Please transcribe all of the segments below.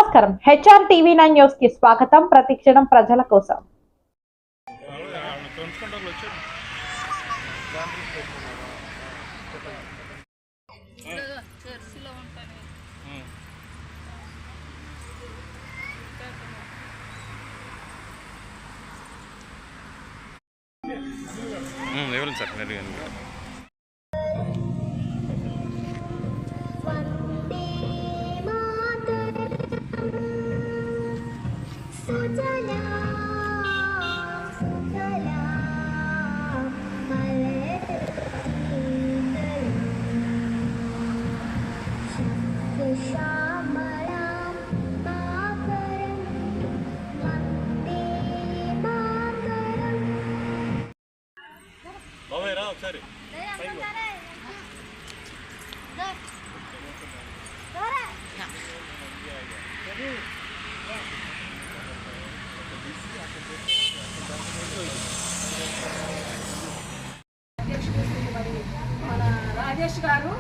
నమస్కారం HR TV 9 news కి స్వాగతం. ప్రతిక్షణం ప్రజల కోసం. ఒకసారి మన రాజేష్ గారు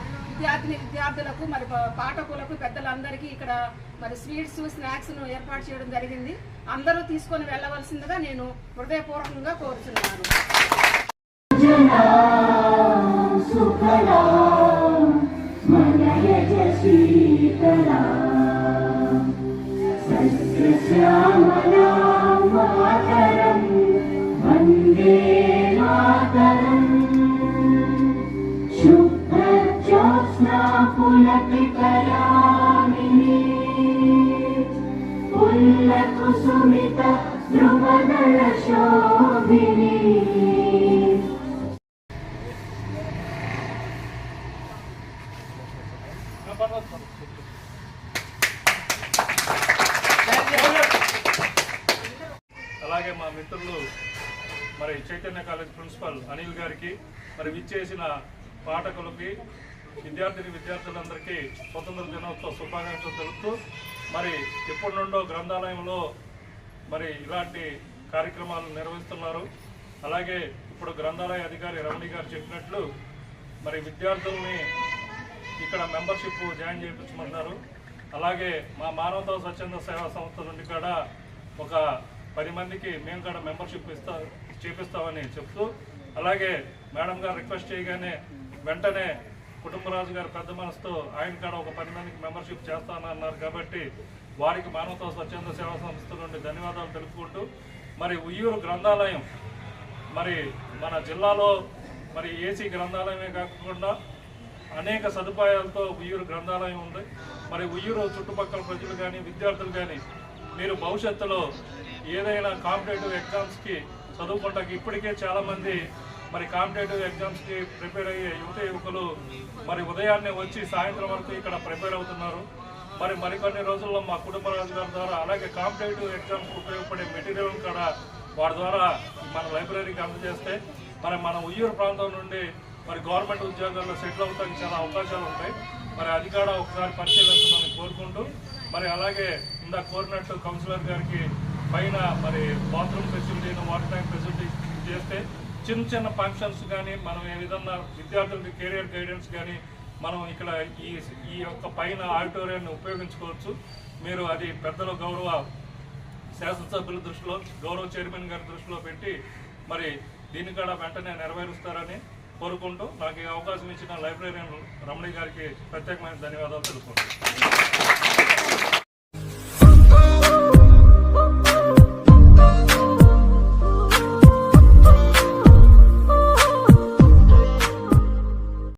విద్యార్థులకు మరి పాఠకులకు పెద్దలందరికీ ఇక్కడ మరి స్వీట్స్ స్నాక్స్ ఏర్పాటు చేయడం జరిగింది. అందరూ తీసుకొని వెళ్ళవలసిందిగా నేను హృదయపూర్వకంగా కోరుతున్నాను. కుసుమిత ధ్రువదళ శోభిని అలాగే మా మిత్రులు మరి చైతన్య కాలేజ్ ప్రిన్సిపల్ అనిల్ గారికి మరి విచ్చేసిన పాఠకులకి విద్యార్థులందరికీ స్వతంత్ర దినోత్సవ శుభాకాంక్షలు తెలుపుతూ మరి ఎప్పటి నుండో గ్రంథాలయంలో మరి ఇలాంటి కార్యక్రమాలు నిర్వహిస్తున్నారు. అలాగే ఇప్పుడు గ్రంథాలయ అధికారి రమణి గారు చెప్పినట్లు మరి విద్యార్థుల్ని ఇక్కడ మెంబర్షిప్ జాయిన్ చేయించమన్నారు. అలాగే మా మానవతా స్వచ్ఛంద సేవా సంస్థ నుండి కూడా ఒక 10 మందికి మేము కూడా మెంబర్షిప్ చేపిస్తామని చెప్తూ, అలాగే మేడం గారు రిక్వెస్ట్ చేయగానే వెంటనే కుటుంబరాజు గారు పెద్ద మనసుతో ఆయన కూడా ఒక 10 మందికి మెంబర్షిప్ చేస్తానన్నారు. కాబట్టి వారికి మానవతా స్వచ్ఛంద సేవా సంస్థ నుండి ధన్యవాదాలు తెలుపుకుంటూ మరి ఉయ్యూరు గ్రంథాలయం మరి మన జిల్లాలో మరి ఏసీ గ్రంథాలయమే కాకుండా అనేక సదుపాయాలతో ఉయ్యూరు గ్రంథాలయం ఉంది. మరి ఉయ్యూరు చుట్టుపక్కల ప్రజలు కానీ విద్యార్థులు కానీ మీరు భవిష్యత్తులో ఏదైనా కాంపిటేటివ్ ఎగ్జామ్స్కి చదువుకుంటాకి ఇప్పటికే చాలామంది మరి కాంపిటేటివ్ ఎగ్జామ్స్కి ప్రిపేర్ అయ్యే యువకులు మరి ఉదయాన్నే వచ్చి సాయంత్రం వరకు ఇక్కడ ప్రిపేర్ అవుతున్నారు. మరి మరికొన్ని రోజుల్లో మా కుటుంబరాజు గారి ద్వారా అలాగే కాంపిటేటివ్ ఎగ్జామ్స్కి ఉపయోగపడే మెటీరియల్ కూడా వారి ద్వారా మన లైబ్రరీకి అందజేస్తే మరి మన ఉయ్యూరు ప్రాంతం నుండి మరి గవర్నమెంట్ ఉద్యోగాల్లో సెటిల్ అవడానికి చాలా అవకాశాలు ఉంటాయి. మరి అది కూడా ఒకసారి పరిశీలించమని కోరుకుంటూ మరి అలాగే ఇందాక కోరినట్టు కౌన్సిలర్ గారికి పైన మరి బాత్రూమ్ ఫెసిలిటీని వాటర్ ట్యాంక్ ఫెసిలిటీ చేస్తే చిన్న ఫంక్షన్స్ కానీ మనం ఏ విధంగా విద్యార్థులకి కెరియర్ గైడెన్స్ కానీ మనం ఇక్కడ ఈ యొక్క పైన ఆడిటోరియాన్ని ఉపయోగించుకోవచ్చు. మీరు అది పెద్దల గౌరవ శాసనసభ్యుల దృష్టిలో గౌరవ చైర్మన్ గారి దృష్టిలో పెట్టి మరి దీన్ని కూడా వెంటనే నెరవేరుస్తారని కోరుకుంటూ నాకు ఈ అవకాశం ఇచ్చిన లైబ్రరీయన్ రమణి గారికి ప్రత్యేకమైన ధన్యవాదాలు తెలుపుకుంటున్నాను.